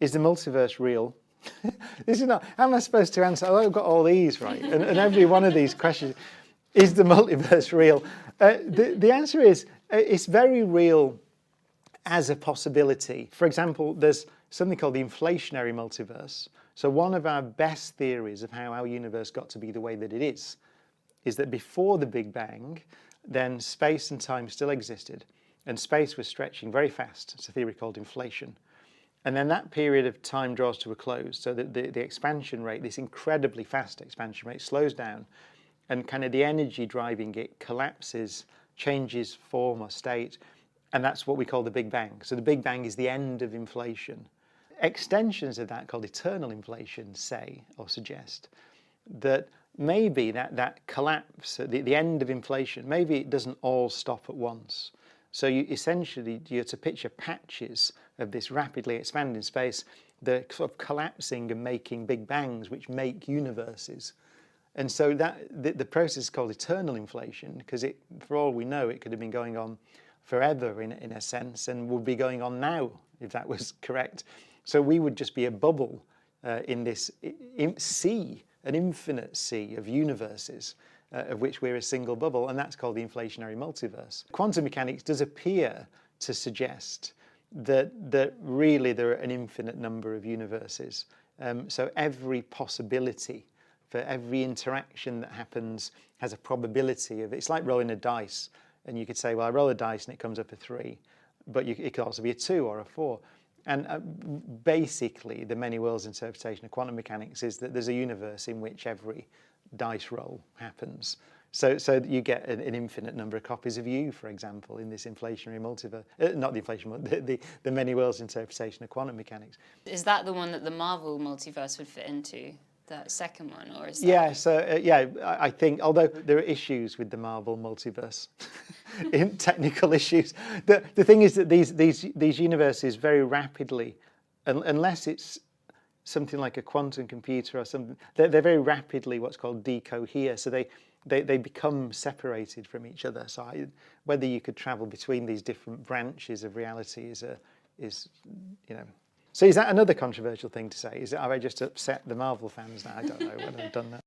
Is the multiverse real? This is not, how am I supposed to answer? Oh, I've got all these right. And every one of these questions, is the multiverse real? The answer is, it's very real as a possibility. For example, there's something called the inflationary multiverse. So one of our best theories of how our universe got to be the way that it is that before the Big Bang, then space and time still existed, and space was stretching very fast. It's a theory called inflation. And then that period of time draws to a close, so that the expansion rate, this incredibly fast expansion rate, slows down, and kind of the energy driving it collapses, changes form or state, and that's what we call the Big Bang. So the Big Bang is the end of inflation. Extensions of that, called eternal inflation, say or suggest that maybe that collapse, the end of inflation, maybe it doesn't all stop at once. So you're to picture patches of this rapidly expanding space, they're sort of collapsing and making big bangs, which make universes. And so the process is called eternal inflation, because for all we know, it could have been going on forever in a sense, and would be going on now, if that was correct. So we would just be a bubble in this sea, an infinite sea of universes, of which we're a single bubble, and that's called the inflationary multiverse. Quantum mechanics does appear to suggest that really there are an infinite number of universes. So every possibility for every interaction that happens has a probability of, it's like rolling a dice, and you could say, well, I roll a dice and it comes up a 3, but it could also be a 2 or a 4. And basically, the many worlds interpretation of quantum mechanics is that there's a universe in which every dice roll happens. So that you get an infinite number of copies of you, for example, in this inflationary multiverse. Not the inflationary, the many worlds interpretation of quantum mechanics. Is that the one that the Marvel multiverse would fit into? That second one, or is that... Yeah, so I think, although there are issues with the Marvel multiverse, in technical issues, the thing is that these universes very rapidly, unless it's something like a quantum computer or something, they're very rapidly what's called decohere, so they become separated from each other. So whether you could travel between these different branches of reality is you know. So is that another controversial thing to say? Have I just upset the Marvel fans now? I don't know whether I've done that.